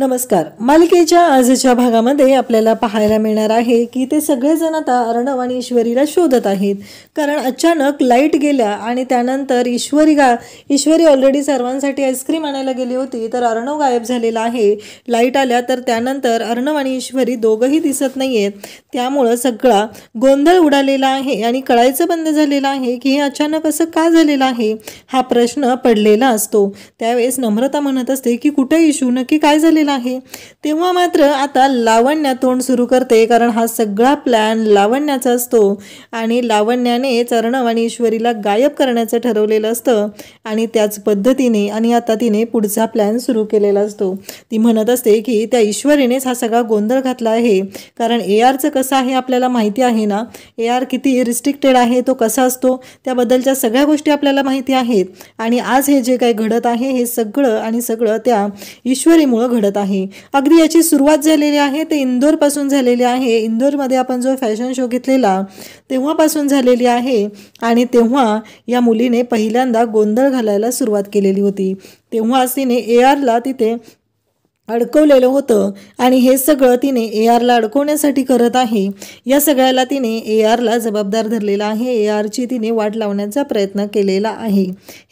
नमस्कार. मालिकेच्या आजच्या भागामध्ये आपल्याला पाहायला मिळणार आहे की ते सगळेजण आता अर्णव आणि ईश्वरीला शोधत आहेत. कारण अचानक लाईट गेल्या आणि त्यानंतर ईश्वरी ऑलरेडी सर्वांसाठी आईस्क्रीम आणायला गेली होती, तर अर्णव गायब झालेला आहे. लाईट आल्या तर त्यानंतर अर्णव आणि ईश्वरी दोघंही दिसत नाहीयेत. त्यामुळं सगळा गोंधळ उडालेला आहे आणि कळायचं बंद झालेलं आहे की हे अचानक असं का झालेलं आहे, हा प्रश्न पडलेला असतो. त्यावेळेस नम्रता म्हणत असते की कुठे इशू, नक्की काय झालेलं आहे. तेव्हा मात्र आता लावण्या तोंड सुरू करते, कारण हा सगळा प्लॅन लावण्याचा असतो आणि लावण्यानेच अर्णव आणि ईश्वरीला गायब करण्याचं ठरवलेलं असतं आणि त्याच पद्धतीने आणि आता तिने पुढचा प्लॅन सुरू केलेला असतो. ती म्हणत असते की त्या ईश्वरीनेच हा सगळा गोंधळ घातला आहे, कारण ARचं कसं आहे आपल्याला माहिती आहे ना, AR किती रिस्ट्रिक्टेड आहे, तो कसा असतो त्याबद्दलच्या सगळ्या गोष्टी आपल्याला माहिती आहेत. आणि आज हे जे काही घडत आहे हे सगळं त्या ईश्वरीमुळे घडत आहे. अगदी याची सुरुवात झालेली आहे ते इंदोर पासून झालेली आहे. इंदोरमध्ये आपण जो फॅशन शो घेतलेला तेव्हापासून झालेली आहे आणि तेव्हा या मुलीने पहिल्यांदा गोंधळ घालायला सुरुवात केलेली होती. तेव्हाच तिने ARला तिथे अडकवलेलं होतं आणि हे सगळं तिने ARला अडकवण्यासाठी करत आहे. या सगळ्याला तिने ARला जबाबदार धरलेला आहे. ARची तिने वाट लावण्याचा प्रयत्न केलेला आहे.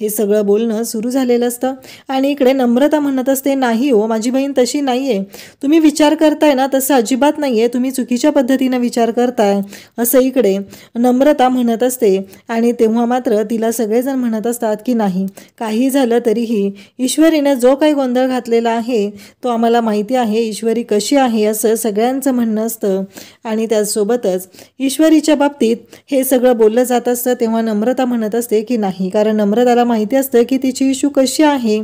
हे सगळं बोलणं सुरू झालेलं असतं आणि इकडे नम्रता म्हणत असते, नाही हो, माझी बहीण तशी नाहीये, तुम्ही विचार करताय ना तसं अजिबात नाहीये, तुम्ही चुकीच्या पद्धतीने विचार करताय, असं इकडे नम्रता म्हणत असते. आणि तेव्हा मात्र तिला सगळेजण म्हणत असतात की नाही, काही झालं तरीही ईश्वरीने जो काही गोंधळ घातलेला आहे तो आम्हाला माहिती आहे, ईश्वरी कशी आहे असं सगळ्यांचं म्हणणं असतं. आणि त्याचसोबतच ईश्वरीच्या बाबतीत हे सगळं बोललं जात असतं. तेव्हा नम्रता म्हणत असते की नाही, कारण नम्रताला माहिती असतं की तिची इशू कशी आहे,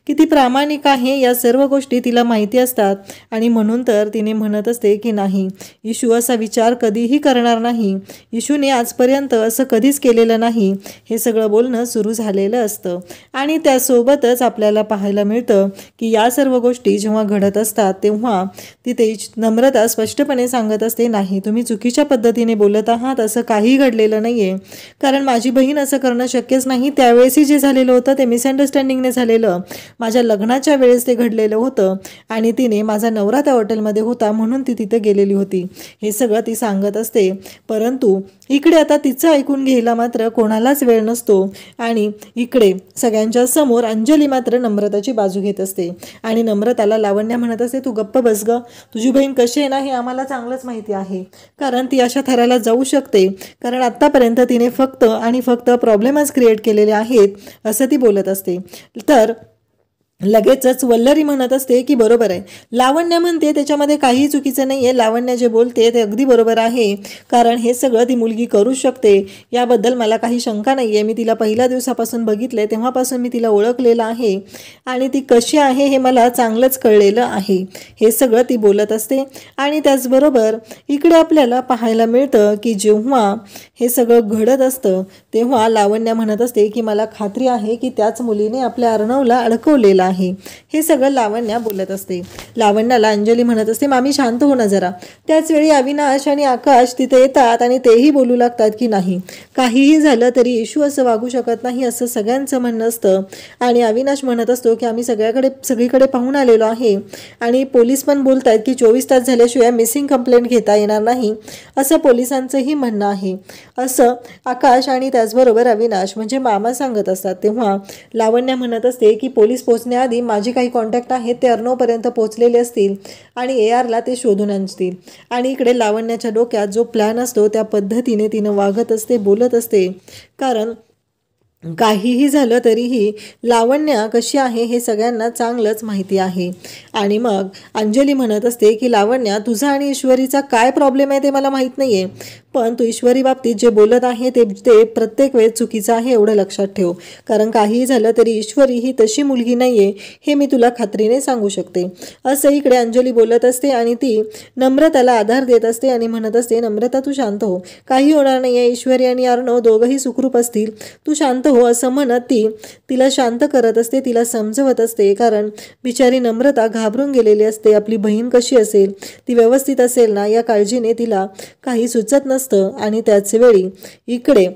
किती प्रामाणिक आहे, या सर्व गोष्टी तिला माहिती असतात आणि म्हणून तर तिने म्हणत असते की नाही, इशू असा विचार कधीही करणार नाही, इशूने आजपर्यंत असं कधीच केलेलं नाही. हे सगळं बोलणं सुरू झालेलं असतं आणि त्यासोबतच आपल्याला पाहायला मिळतं की या सर्व गोष्टी जेव्हा घडत असतात तेव्हा तिथे नम्रता स्पष्टपणे सांगत असते, नाही, तुम्ही चुकीच्या पद्धतीने बोलत आहात, असं काही घडलेलं नाहीये, कारण माझी बहीण असं करणं शक्यच नाही. त्यावेळेसही जे झालेलं होतं ते मिसअंडरस्टँडिंगने झालेलं, माझ्या लग्नाच्या वेळेस ते घडलेलं होतं आणि तिने माझा नवरा त्या हॉटेलमध्ये होता म्हणून ती तिथे गेलेली होती, हे सगळं ती सांगत असते. परंतु इकडे आता तिचं ऐकून घ्यायला मात्र कोणालाच वेळ नसतो आणि इकडे सगळ्यांच्या समोर अंजली मात्र नम्रताची बाजू घेत असते आणि नम्रताला लावण्या म्हणत असते, तू गप्प बस ग, तुझी बहीण कशी आहे ना हे आम्हाला चांगलंच माहिती आहे, कारण ती अशा थराला जाऊ शकते, कारण आत्तापर्यंत तिने फक्त आणि फक्त प्रॉब्लेमच क्रिएट केलेले आहेत, असं ती बोलत असते. तर लगेचच वल्लरी म्हणत असते की बरोबर आहे, लावण्य म्हणते त्याच्यामध्ये काही चुकीचं नाही आहे, लावण्य जे बोलते ते अगदी बरोबर आहे, कारण हे सगळं ती मुलगी करू शकते, याबद्दल मला काही शंका नाही आहे. मी तिला पहिल्या दिवसापासून बघितले, तेव्हापासून मी तिला ओळखलेलं आहे आणि ती कशी आहे हे मला चांगलंच कळलेलं आहे, हे सगळं ती बोलत असते. आणि त्याचबरोबर इकडे आपल्याला पाहायला मिळतं की जेव्हा हे सगळं घडत असतं तेव्हा लावण्य म्हणत असते की मला खात्री आहे की त्याच मुलीने आपल्या अर्णवला अडकवलेला आहे. हे सगळं लावण्या बोलत असते. लावण्याला अंजली म्हणत असते, मामी शांत हो ना जरा. त्याच वेळी अविनाश आणि आकाश तिथे येतात आणि तेही बोलू लागतात की नाही, काहीही झालं तरी इशू असं वागू शकत नाही, असं सगळ्यांचं म्हणणं असतं. आणि अविनाश म्हणत असतो की आम्ही सगळीकडे पाहून आलेलो आहे आणि पोलीस पण बोलत आहेत की 24 तास झाल्याशिवाय मिसिंग कंप्लेंट घेता येणार नाही, असं पोलिसांचंही म्हणणं आहे, असं आकाश आणि त्याचबरोबर अविनाश म्हणजे मामा सांगत असतात. तेव्हा लावण्य म्हणत असते की पोलीस पोहोचण्याआधी माझे काही कॉन्टॅक्ट आहेत ते अर्णवपर्यंत पोहोचलेले असतील आणि ARला ते शोधून आणतील. आणि इकडे लावण्याच्या डोक्यात जो प्लॅन असतो त्या पद्धतीने तिनं वागत असते, बोलत असते, कारण काहीही झालं तरीही लावण्या कशी आहे हे सगळ्यांना चांगलंच माहिती आहे. आणि मग अंजली म्हणत असते की लावण्या, तुझा आणि ईश्वरीचा काय प्रॉब्लेम आहे ते मला माहीत नाही आहे, पण तू ईश्वरी बाबतीत जे बोलत आहे ते प्रत्येक वेळेस चुकीचं आहे, एवढं लक्षात ठेव, कारण काहीही झालं तरी ईश्वरी ही तशी मुलगी नाही आहे, हे मी तुला खात्रीने सांगू शकते, असं इकडे अंजली बोलत असते. आणि ती नम्रताला आधार देत असते आणि म्हणत असते, नम्रता तू शांत हो, काही होणार नाही आहे, ईश्वरी आणि अर्णव दोघंही सुखरूप असतील, तू शांत हो, असं म्हणत ती तिला शांत करत असते, तिला समजवत असते, कारण बिचारी नम्रता घाबरून गेलेली असते. आपली बहीण कशी असेल, ती व्यवस्थित असेल ना, या काळजीने तिला काही सुचत नसतं. आणि त्याच वेळी इकडे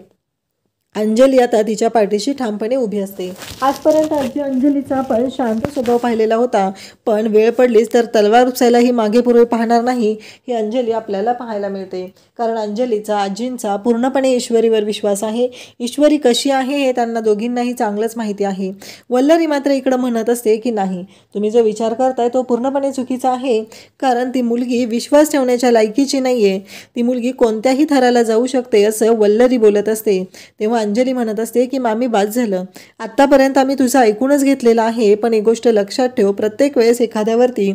अंजली आता तिच्या पाठीशी ठामपणे उभी असते. आजपर्यंत अंजलीचा पण शांत स्वभाव पाहिलेला होता, पण वेळ पडलीच तर तलवार उपसायलाही मागे पुढे पाहणार नाही ही अंजली आपल्याला पाहायला मिळते. कारण अंजलीचा आजींचा पूर्णपणे ईश्वरीवर विश्वास आहे. ईश्वरी कशी आहे हे त्यांना दोघींनाही चांगलंच माहिती आहे. वल्लरी मात्र इकडं म्हणत असते की नाही, तुम्ही जो विचार करताय तो पूर्णपणे चुकीचा आहे. कारण ती मुलगी विश्वास ठेवण्याच्या लायकीची नाहीये. ती मुलगी कोणत्याही थराला जाऊ शकते असं वल्लरी बोलत असते. तेव्हा अंजली म्हणत असते की मामी बाद झालं, आत्तापर्यंत आम्ही तुझं ऐकूनच घेतलेलं आहे, पण एक गोष्ट लक्षात ठेव, प्रत्येक वेळेस एखाद्यावरती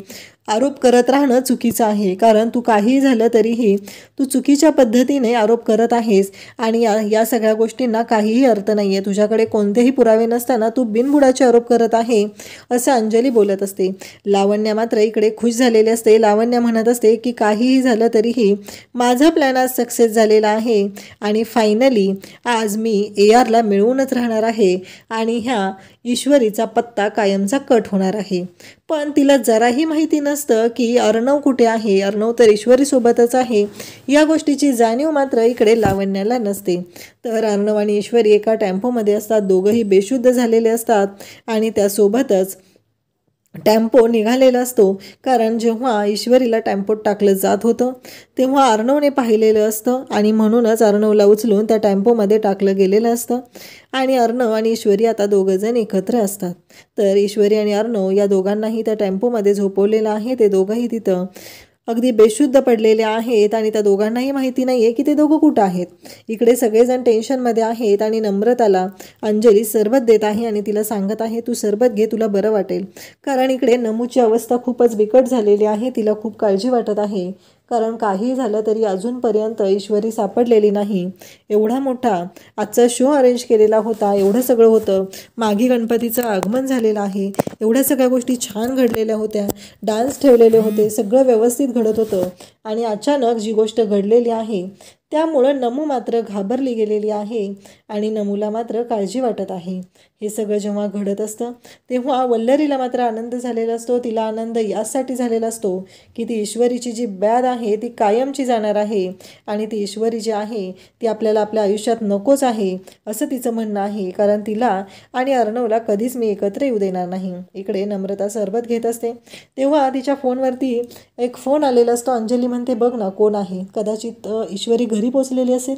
आरोप करत राहणं चुकीचं आहे. कारण तू काहीही झालं तरीही तू चुकीच्या पद्धतीने आरोप करत आहेस आणि या सगळ्या गोष्टींना काहीही अर्थ नाही आहे. तुझ्याकडे कोणतेही पुरावे नसताना तू बिनबुडाचे आरोप करत आहे असं अंजली बोलत असते. लावण्य मात्र इकडे खुश झालेली असते. लावण्य म्हणत असते की काहीही झालं तरीही माझा प्लॅन आज सक्सेस झालेला आहे आणि फायनली आज मी ARला मिळवूनच राहणार आहे आणि ह्या ईश्वरीचा पत्ता कायमचा कट होणार आहे. पण तिला जराही माहिती नसतं की अर्णव कुठे आहे. अर्णव तर ईश्वरीसोबतच आहे. या गोष्टीची जाणीव मात्र इकडे लावण्याला नसते. तर अर्णव आणि ईश्वरी एका टेम्पोमध्ये असतात. दोघंही बेशुद्ध झालेले असतात आणि त्यासोबतच टेम्पो निघालेला असतो. कारण जेव्हा ईश्वरीला टेम्पोत टाकलं जात होतं तेव्हा अर्णवने पाहिलेलं असतं आणि म्हणूनच अर्णवला उचलून त्या टेम्पोमध्ये टाकलं गेलेलं असतं आणि अर्णव आणि ईश्वरी आता दोघंजण एकत्र असतात. तर ईश्वरी आणि अर्णव या दोघांनाही त्या टेम्पोमध्ये झोपवलेलं आहे. ते दोघंही तिथं अगदी बेशुद्ध पडलेले आहेत आणि त्या दोघांनाही माहिती नाही आहे की ते दोघं कुठं आहेत. इकडे सगळेजण टेन्शनमध्ये आहेत आणि नम्रताला अंजली सरबत देत आहे आणि तिला सांगत आहे तू सरबत घे, तुला बरं वाटेल. कारण इकडे नमूची अवस्था खूपच बिकट झालेली आहे. तिला खूप काळजी वाटत आहे. कारण काही झालं तरी अजूनपर्यंत ईश्वरी सापडलेली नाही. एवढा मोठा आजचा शो अरेंज केलेला होता, एवढं सगळं होतं, मागे गणपतीचं आगमन झालेलं आहे, एवढ्या सगळ्या गोष्टी छान घडलेल्या होत्या, डान्स ठेवलेले होते, सगळं व्यवस्थित घडत होतं आणि अचानक जी गोष्ट घडलेली आहे त्यामुळं नमू मात्र घाबरली गेलेली आहे आणि नमूला मात्र काळजी वाटत आहे. हे सगळं जेव्हा घडत असतं तेव्हा वल्लरीला मात्र आनंद झालेला असतो. तिला आनंद यासाठी झालेला असतो की ती ईश्वरीची जी ब्याद आहे ती कायमची जाणार आहे आणि ती ईश्वरी जी आहे ती आपल्याला आपल्या आयुष्यात नकोच आहे असं तिचं म्हणणं आहे. कारण तिला आणि अर्णवला कधीच मी एकत्र येऊ देणार नाही. इकडे नम्रता सरबत घेत असते तेव्हा तिच्या फोनवरती एक फोन आलेला असतो. अंजली म्हणते बघ ना कोण आहे, कदाचित ईश्वरी घरी पोचलेली असेल.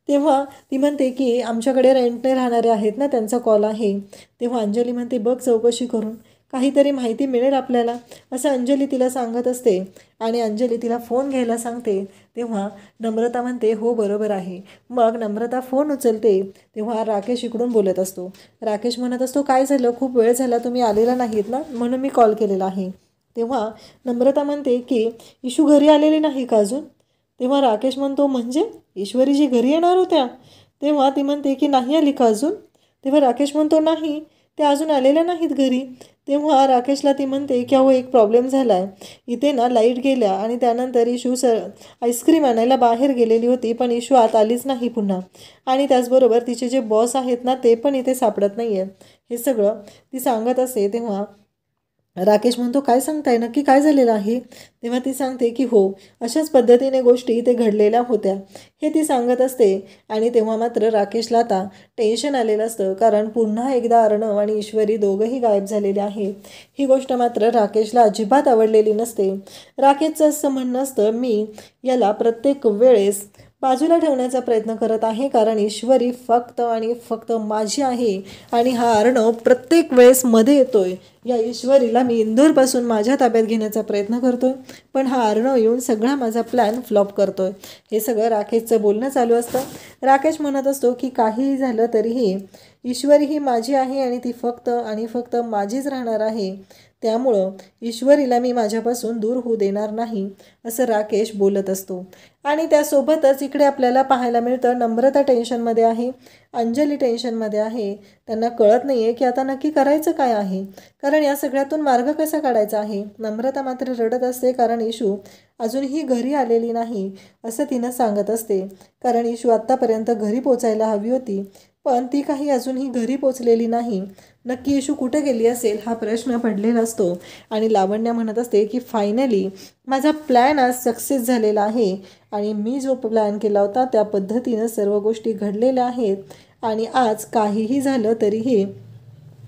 तेव्हा ती म्हणते की आमच्याकडे रेंटने राहणारे आहेत ना, त्यांचा कॉल आहे. तेव्हा अंजली म्हणते बघ चौकशी करून, काहीतरी माहिती मिळेल आपल्याला असं अंजली तिला सांगत असते आणि अंजली तिला फोन घ्यायला सांगते. तेव्हा नम्रता म्हणते हो बरोबर आहे. मग नम्रता फोन उचलते तेव्हा राकेश इकडून बोलत असतो. राकेश म्हणत असतो काय झालं, खूप वेळ झाला तुम्ही आलेला नाहीत ना, म्हणून मी कॉल केलेला आहे. तेव्हा नम्रता म्हणते की इशू घरी आलेली नाही का अजून. तेव्हा राकेश म्हणतो म्हणजे ईश्वरीजी घरी येणार होत्या. तेव्हा ती म्हणते की नाही आली का अजून. तेव्हा राकेश म्हणतो नाही, त्या अजून आलेल्या नाहीत घरी. तेव्हा राकेशला ती म्हणते की अहो एक प्रॉब्लेम झाला आहे, इथे ना लाईट गेल्या आणि त्यानंतर इशू आईस्क्रीम आणायला बाहेर गेलेली होती पण इशू आत आलीच नाही पुन्हा आणि त्याचबरोबर तिचे जे बॉस आहेत ना ते पण इथे सापडत नाही आहेत. हे सगळं ती सांगत असते. तेव्हा राकेश म्हणतो काय सांगताय, नक्की काय झालेलं आहे. तेव्हा ती सांगते की हो अशाच पद्धतीने गोष्टी इथे घडलेल्या होत्या हे ती सांगत असते. आणि तेव्हा मात्र राकेशला आता टेन्शन आलेलं असतं कारण पुन्हा एकदा अर्णव आणि ईश्वरी दोघंही गायब झालेले आहेत. ही गोष्ट मात्र राकेशला अजिबात आवडलेली नसते. राकेशचं असं म्हणणं असतं मी याला प्रत्येक वेळेस बाजूला ठेवण्याचा प्रयत्न करत आहे कारण ईश्वरी फक्त आणि फक्त माझी आहे आणि हा अर्णव प्रत्येक वेळेस मध्ये येतोय. या ईश्वरीला मी इंदोरपासून माझ्या ताब्यात घेण्याचा प्रयत्न करतोय पण हा अर्णव येऊन सगळा माझा प्लॅन फ्लॉप करतोय. हे सगळं राकेशचं बोलणं चालू असतं. राकेश म्हणत असतो की काहीही झालं तरीही ईश्वरी ही माझी आहे आणि ती फक्त आणि फक्त माझीच राहणार आहे. त्यामुळं ईश्वरीला मी माझ्यापासून दूर होऊ देणार नाही असं राकेश बोलत असतो. आणि त्यासोबतच इकडे आपल्याला पाहायला मिळतं नम्रता टेन्शनमध्ये आहे, अंजली टेन्शनमध्ये आहे. त्यांना कळत नाही आहे की आता नक्की करायचं काय आहे, कारण या सगळ्यातून मार्ग कसा काढायचा आहे. नम्रता मात्र रडत असते कारण इशू अजूनही घरी आलेली नाही असं तिनं सांगत असते. कारण इशू आत्तापर्यंत घरी पोचायला हवी होती पण ती काही अजूनही घरी पोचलेली नाही. नक्की इशू कुठे गेली असेल हा प्रश्न पडलेला असतो. आणि लावण्या म्हणत असते की फायनली माझा प्लॅन आज सक्सेस झालेला आहे आणि मी जो प्लॅन केला होता त्या पद्धतीनं सर्व गोष्टी घडलेल्या आहेत आणि आज काहीही झालं तरीही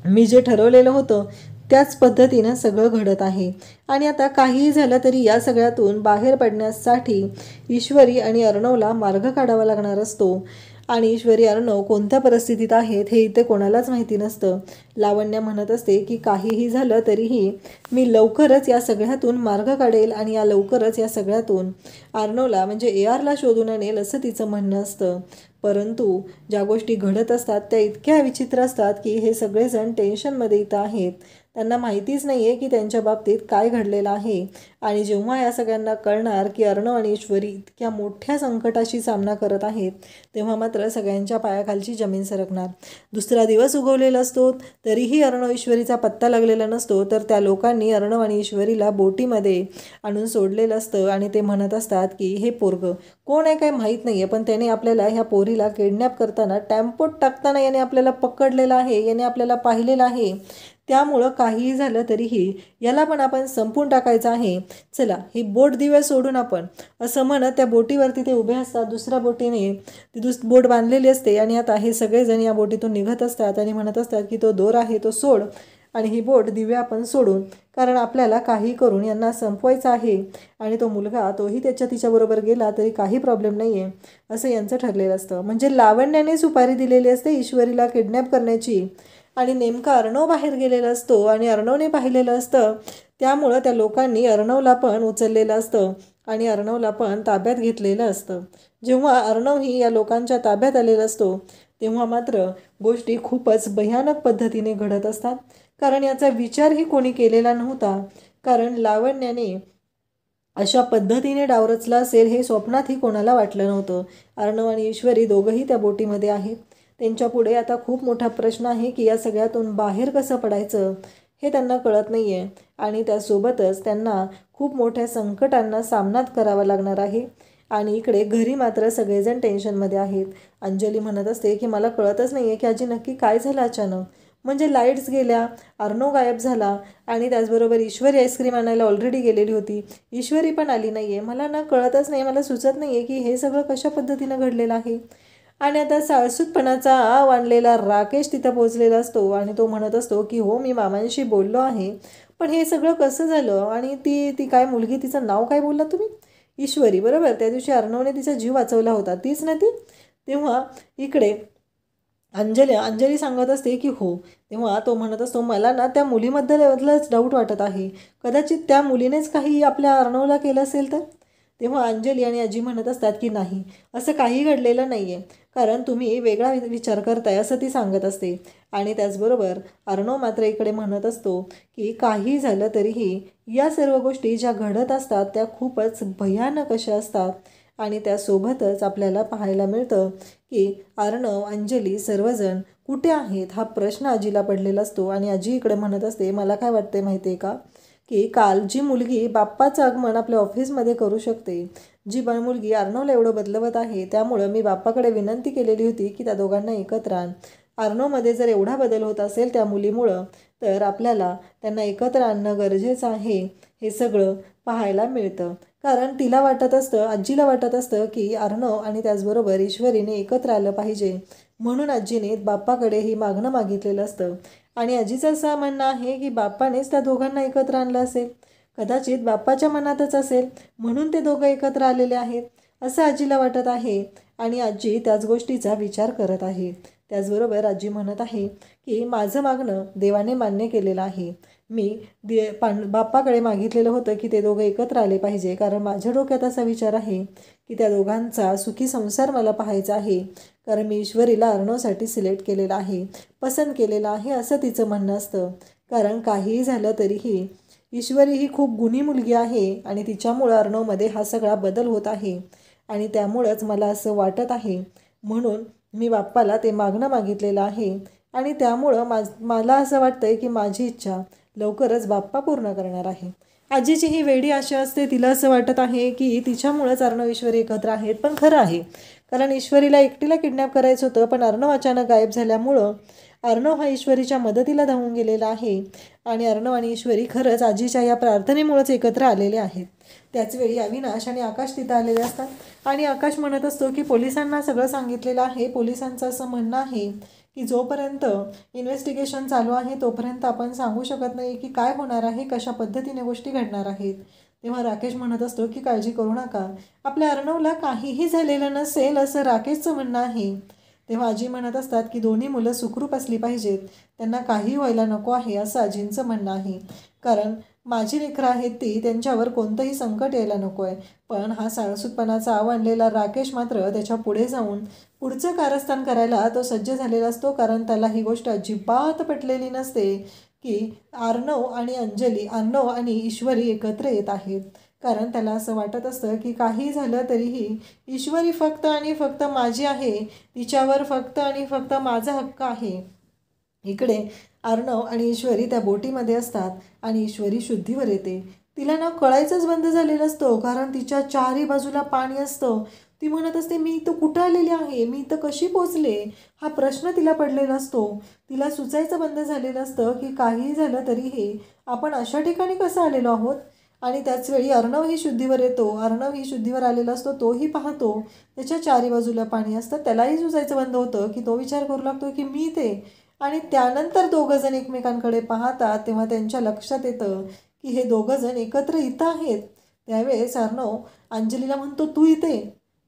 मी जे ठरवलेलं होतं त्याच पद्धतीनं सगळं घडत आहे. आणि आता काहीही झालं तरी या सगळ्यातून बाहेर पडण्यासाठी ईश्वरी आणि अर्णवला मार्ग काढावा लागणार असतो. आणि ईश्वरी अर्णव कोणत्या परिस्थितीत आहेत हे इथे कोणालाच माहिती नसतं. लावण्या म्हणत असते की काहीही झालं तरीही मी लवकरच या सगळ्यातून मार्ग काढेल आणि या लवकरच या सगळ्यातून अर्णवला म्हणजे ARला शोधून आणेल असं तिचं म्हणणं असतं. परंतु ज्या गोष्टी घडत असतात त्या इतक्या विचित्र असतात की हे सगळेजण टेन्शनमध्ये इथं आहेत. त्यांना माहितीच नाही आहे की त्यांच्या बाबतीत काय घडलेलं आहे. आणि जेव्हा या सगळ्यांना कळणार की अर्णव आणि ईश्वरी इतक्या मोठ्या संकटाशी सामना करत आहेत तेव्हा मात्र सगळ्यांच्या पायाखालची जमीन सरकणार. दुसरा दिवस उगवलेला असतो तरीही अर्णव ईश्वरीचा पत्ता लागलेला नसतो. तर त्या लोकांनी अर्णव आणि ईश्वरीला बोटीमध्ये आणून सोडलेलं असतं आणि ते म्हणत असतात की हे पोरगं कोण आहे काय माहीत नाही आहे, पण त्याने आपल्याला ह्या पोरीला किडनॅप करताना टॅम्पोत टाकताना याने आपल्याला पकडलेलं आहे, याने आपल्याला पाहिलेलं आहे. त्यामुळं काहीही झालं तरीही याला पण आपण संपून टाकायचं आहे. चला ही बोट देऊया सोडून आपण, असं म्हणत त्या बोटीवरती ते उभे असतात. दुसऱ्या बोटीने ती बोट बांधलेली असते आणि आता हे सगळेजण या बोटीतून निघत असतात आणि म्हणत असतात की तो दोर आहे तो सोड आणि ही बोट देऊया आपण सोडून, कारण आपल्याला काही करून यांना संपवायचं आहे. आणि तो मुलगा तोही तिच्याबरोबर गेला तरी काही प्रॉब्लेम नाही आहे असं यांचं ठरलेलं असतं. म्हणजे लावण्याने सुपारी दिलेली असते ईश्वरीला किडनॅप करण्याची आणि नेमका अर्णव बाहेर गेलेला असतो आणि अर्णवने पाहिलेलं असतं. त्यामुळं त्या लोकांनी अर्णवला पण उचललेलं असतं आणि अर्णवला पण ताब्यात घेतलेलं असतं. जेव्हा अर्णवही या लोकांच्या ताब्यात आलेला असतो तेव्हा मात्र गोष्टी खूपच भयानक पद्धतीने घडत असतात. कारण याचा विचारही कोणी केलेला नव्हता. कारण लावण्याने अशा पद्धतीने डाव रचला असेल हे स्वप्नातही कोणाला वाटलं नव्हतं. अर्णव आणि ईश्वरी दोघंही त्या बोटीमध्ये आहेत. त्यांच्यापुढे आता खूप मोठा प्रश्न आहे की या सगळ्यातून बाहेर कसं पडायचं हे त्यांना कळत नाही आहे. आणि त्यासोबतच त्यांना खूप मोठ्या संकटांना सामना करावा लागणार आहे. आणि इकडे घरी मात्र सगळेजण टेन्शनमध्ये आहेत. अंजली म्हणत असते की मला कळतच नाही आहे की आजी नक्की काय झालं अचानक. म्हणजे लाईट्स गेल्या, अर्णव गायब झाला आणि त्याचबरोबर ईश्वरी आईस्क्रीम आणायला ऑलरेडी गेलेली होती, ईश्वरी पण आली नाही आहे. मला ना कळतच नाही, मला सुचत नाही आहे की हे सगळं कशा पद्धतीनं घडलेलं आहे. आणि आता साळसूतपणाचा आणलेला राकेश तिथं पोचलेला असतो आणि तो म्हणत असतो की हो मी मामांशी बोललो आहे, पण हे सगळं कसं झालं. आणि ती काय मुलगी, तिचं नाव काय बोलला तुम्ही? ईश्वरी, बरोबर. त्या दिवशी अर्णवने तिचा जीव वाचवला होता, तीच ना ती. तेव्हा इकडे अंजली सांगत असते की हो. तेव्हा तो म्हणत असतो मला ना त्या मुलीबद्दलच डाऊट वाटत आहे, कदाचित त्या मुलीनेच काही आपल्या अर्णवला केलं असेल तर. तेव्हा अंजली आणि आजी म्हणत असतात की नाही, असं काही घडलेलं नाही आहे, कारण तुम्ही वेगळा विचार करताय असं ती सांगत असते. आणि त्याचबरोबर अर्णव मात्र इकडे म्हणत असतो की काही झालं तरीही या सर्व गोष्टी ज्या घडत असतात त्या खूपच भयानक अशा असतात. आणि त्यासोबतच आपल्याला पाहायला मिळतं की अर्णव, अंजली सर्वजण कुठे आहेत हा प्रश्न आजीला पडलेला असतो. आणि आजी इकडे म्हणत असते मला काय वाटते माहिती आहे का, की काल जी मुलगी बाप्पाचं आगमन आपल्या ऑफिसमध्ये करू शकते, जी मुलगी अर्णवला एवढं बदलवत आहे, त्यामुळं मी बाप्पाकडे विनंती केलेली होती की त्या दोघांना एकत्र आण. अर्णवमध्ये जर एवढा बदल होत असेल त्या मुलीमुळं तर आपल्याला त्यांना एकत्र आणणं गरजेचं आहे. हे सगळं पाहायला मिळतं. कारण तिला वाटत असतं, आजीला वाटत असतं की अर्णव आणि त्याचबरोबर ईश्वरीने एकत्र आलं पाहिजे, म्हणून आजीने बाप्पाकडे ही मागणं मागितलेलं असतं. आणि आजीचं असं म्हणणं आहे की बाप्पानेच त्या दोघांना एकत्र आणलं असेल, कदाचित बाप्पाच्या मनातच असेल म्हणून ते दोघं एकत्र आलेले आहेत असं आजीला वाटत आहे. आणि आजी त्याच गोष्टीचा विचार करत आहे. त्याचबरोबर आजी म्हणत आहे की माझं मागणं देवाने मान्य केलेलं आहे. मी बाप्पाकडे मागितलेलं होतं की ते दोघं एकत्र आले पाहिजे, कारण माझ्या डोक्यात असा विचार आहे की त्या दोघांचा सुखी संसार मला पाहायचा आहे. कारण मी ईश्वरीला अर्णवसाठी सिलेक्ट केलेलं आहे, पसंत केलेलं आहे असं तिचं म्हणणं असतं. कारण काहीही झालं तरीही ईश्वरी ही खूप गुणी मुलगी आहे आणि तिच्यामुळं अर्णवमध्ये हा सगळा बदल होत आहे. आणि त्यामुळंच मला असं वाटत आहे, म्हणून मी बाप्पाला ते मागणं मागितलेलं आहे. आणि त्यामुळं मला असं वाटतंय की माझी इच्छा लवकरच बाप्पा पूर्ण करणार आहे. आजीची ही वेडी आशा असते, तिला असं वाटत आहे की तिच्यामुळंच अर्णव ईश्वरी एकत्र आहेत. पण खरं आहे, कारण ईश्वरीला एकटीला किडनॅप करायचं होतं, पण अर्णव अचानक गायब झाल्यामुळं अर्णव हा ईश्वरीच्या मदतीला धावून गेलेला आहे आणि अर्णव आणि ईश्वरी खरंच आजीच्या या प्रार्थनेमुळेच एकत्र आलेले आहेत. त्याचवेळी अविनाश आणि आकाश तिथं आलेले असतात आणि आकाश म्हणत असतो की पोलिसांना सगळं सांगितलेलं आहे. पोलिसांचं असं म्हणणं आहे की जोपर्यंत इन्व्हेस्टिगेशन चालू आहे तोपर्यंत आपण सांगू शकत नाही की काय होणार आहे, कशा पद्धतीने गोष्टी घडणार आहेत. तेव्हा राकेश म्हणत असतो की काळजी करू नका, आपल्या अर्णवला काहीही झालेलं नसेल असं राकेशचं म्हणणं आहे. तेव्हा आजी म्हणत असतात की दोन्ही मुलं सुखरूप असली पाहिजेत, त्यांना काही व्हायला नको आहे असं आजींचं म्हणणं आहे. कारण माझी लेकरं आहेत ती, त्यांच्यावर कोणतंही संकट यायला नको आहे. पण हा साळसूतपणाचा आवडलेला राकेश मात्र त्याच्या पुढे जाऊन पुढचं कारस्थान करायला तो सज्ज झालेला असतो. कारण त्याला ही गोष्ट अजिबात पटलेली नसते की अर्णव आणि ईश्वरी एकत्र येत आहेत. कारण त्याला असं वाटत असतं की काही झालं तरीही ईश्वरी फक्त आणि फक्त माझी आहे, तिच्यावर फक्त आणि फक्त माझा हक्क आहे. इकडे अर्णव आणि ईश्वरी त्या बोटीमध्ये असतात आणि ईश्वरी शुद्धीवर येते. तिला ना कळायचंच बंद झालेलं असतं कारण तिच्या चारी बाजूला पाणी असतं. ती म्हणत असते मी इथं कुठं आलेली आहे, मी इथं कशी पोचले, हा प्रश्न तिला पडलेला असतो. तिला सुचायचं बंद झालेलं असतं की काही झालं तरीही आपण अशा ठिकाणी कसं आलेलो आहोत. आणि त्याचवेळी अर्णव ही शुद्धीवर येतो. अर्णव ही शुद्धीवर आलेला असतो, तोही पाहतो त्याच्या चारी बाजूला पाणी असतं. त्यालाही सुचायचं बंद होतं की तो विचार करू लागतो की मी ते. आणि त्यानंतर दोघं जण एकमेकांकडे पाहतात तेव्हा त्यांच्या लक्षात येतं की हे दोघं जण एकत्र इथं आहेत. त्यावेळेस अर्णव अंजलीला म्हणतो तू इथे,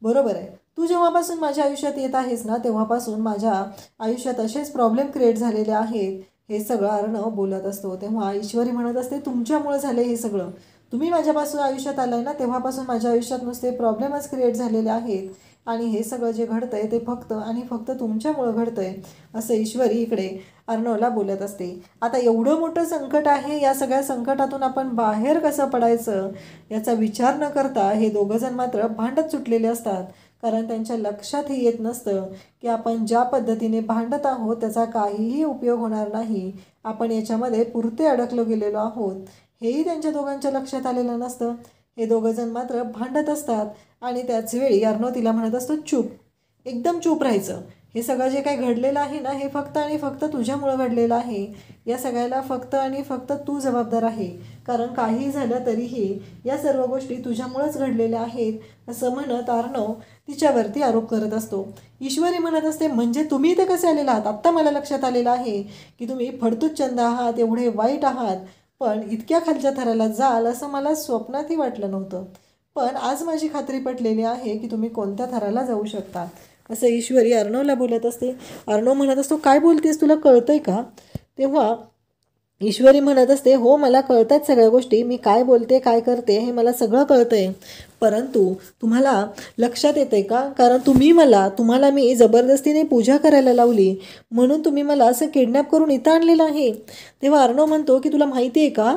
बरोबर आहे, तू जेव्हापासून माझ्या आयुष्यात येत आहेस ना तेव्हापासून माझ्या आयुष्यात असेच प्रॉब्लेम क्रिएट झालेले आहेत. हे सगळं अर्णव बोलत असतो. तेव्हा ईश्वरी म्हणत असते तुमच्यामुळे झाले हे सगळं, तुम्ही माझ्यापासून आयुष्यात आलाय ना तेव्हापासून माझ्या आयुष्यात नुसते प्रॉब्लेमच क्रिएट झालेले आहेत आणि हे सगळं जे घडतंय ते फक्त आणि फक्त तुमच्यामुळं घडतंय असं ईश्वरी इकडे अर्णवला बोलत असते. आता एवढं मोठं संकट आहे, या सगळ्या संकटातून आपण बाहेर कसं पडायचं याचा विचार न करता हे दोघंजण मात्र भांडत सुटलेले असतात. कारण त्यांच्या लक्षातही येत नसतं की आपण ज्या पद्धतीने भांडत आहोत त्याचा काहीही उपयोग होणार नाही, आपण याच्यामध्ये पुरते अडकलो गेलेलो आहोत, हेही त्यांच्या दोघांच्या लक्षात आलेलं नसतं. हे दोघंजण मात्र भांडत असतात आणि त्याचवेळी अर्णव तिला म्हणत असतो चूप, एकदम चूप राहायचं, हे सगळं जे काही घडलेलं आहे ना हे फक्त आणि फक्त तुझ्यामुळं घडलेलं आहे, या सगळ्याला फक्त आणि फक्त तू जबाबदार आहे. कारण काही झालं तरीही या सर्व गोष्टी तुझ्यामुळंच घडलेल्या आहेत असं म्हणत अर्णव तिच्यावरती आरोप करत असतो. ईश्वरी म्हणत असते म्हणजे तुम्ही इथे कसे आलेला आहात, आत्ता मला लक्षात आलेलं आहे की तुम्ही फडतूतचंद आहात, एवढे वाईट आहात, पण इतक्या खालच्या थराला जाल असं मला स्वप्नातही वाटलं नव्हतं. पण आज माझी खात्री पटलेली आहे की तुम्ही कोणत्या थराला जाऊ शकता असं ईश्वरी अर्णवला बोलत असते. अर्णव म्हणत असतो काय बोलतेस, तुला कळतंय का. तेव्हा ईश्वरी म्हणत असते हो मला कळतात सगळ्या गोष्टी, मी काय बोलते काय करते हे मला सगळं कळतंय, परंतु तुम्हाला लक्षात येते का, कारण तुम्हाला मी जबरदस्तीने पूजा करायला लावली म्हणून तुम्ही मला असं किडनॅप करून इथं आणलेलं आहे. तेव्हा अर्णव म्हणतो की तुला माहिती आहे का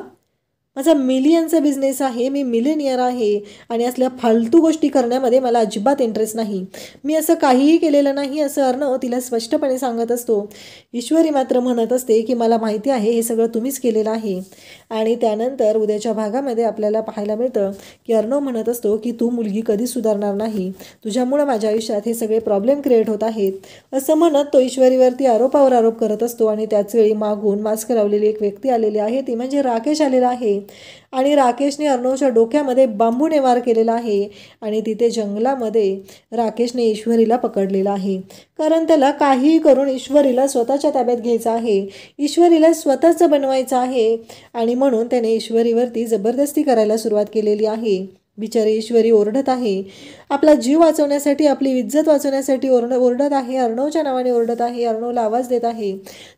माझा मिलियनचा बिझनेस आहे, मी मिलेनियर आहे आणि असल्या फालतू गोष्टी करण्यामध्ये मला अजिबात इंटरेस्ट नाही, मी असं काहीही केलेलं नाही असं अर्णव तिला स्पष्टपणे सांगत असतो. ईश्वरी मात्र म्हणत असते की मला माहिती आहे हे सगळं तुम्हीच केलेलं आहे. आणि त्यानंतर उद्याच्या भागामध्ये आपल्याला पाहायला मिळतं की अर्णव म्हणत असतो की तू मुलगी कधीच सुधारणार नाही, तुझ्यामुळं माझ्या आयुष्यात हे सगळे प्रॉब्लेम क्रिएट होत आहेत असं म्हणत तो ईश्वरीवरती आरोपावर आरोप करत असतो. आणि त्याचवेळी मागून मास्क लावलेली एक व्यक्ती आलेली आहे, ती म्हणजे राकेश आलेला आहे. आणि राकेशने अर्णवच्या डोक्यामध्ये बांबूने वार केलेला आहे आणि तिथे जंगलामध्ये राकेशने ईश्वरीला पकडलेला आहे. कारण त्याला काहीही करून ईश्वरीला स्वतःच्या ताब्यात घ्यायचं आहे, ईश्वरीला स्वतःचं बनवायचं आहे आणि म्हणून त्याने ईश्वरीवरती जबरदस्ती करायला सुरुवात केलेली आहे. बिचारी ईश्वरी ओरडत आहे, आपला जीव वाचवण्यासाठी, आपली इज्जत वाचवण्यासाठी ओरडत आहे, अर्णवच्या नावाने ओरडत आहे, अर्णवला आवाज देत आहे.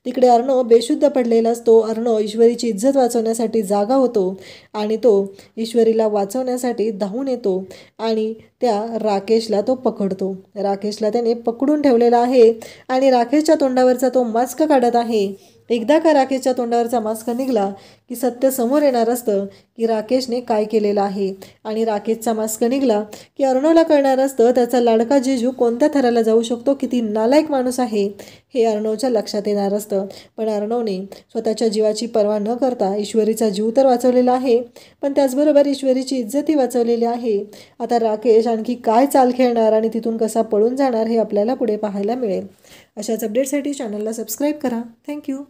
तिकडे अर्णव बेशुद्ध पडलेला असतो. अर्णव ईश्वरीची इज्जत वाचवण्यासाठी जागा होतो आणि तो ईश्वरीला वाचवण्यासाठी धावून येतो आणि त्या राकेशला तो पकडतो. राकेशला त्याने पकडून ठेवलेला आहे आणि राकेशच्या तोंडावरचा तो मास्क काढत आहे. एकदा का राकेशच्या तोंडावरचा मास्क निघाला की सत्य समोर येणार असतं की राकेशने काय केलेलं आहे. आणि राकेशचा मास्क निघाला की अर्णवला कळणार असतं त्याचा लाडका जिजू कोणत्या थराला जाऊ शकतो, किती नालायक माणूस आहे हे अर्णवच्या लक्षात येणार असतं. पण अर्णवने स्वतःच्या जीवाची पर्वा न करता ईश्वरीचा जीव तर वाचवलेला आहे, पण त्याचबरोबर ईश्वरीची इज्जतही वाचवलेली आहे. आता राकेश आणखी काय चाल खेळणार आणि तिथून कसा पळून जाणार हे आपल्याला पुढे पाहायला मिळेल. अशाच अपडेटसाठी चॅनलला सबस्क्राईब करा. थँक्यू.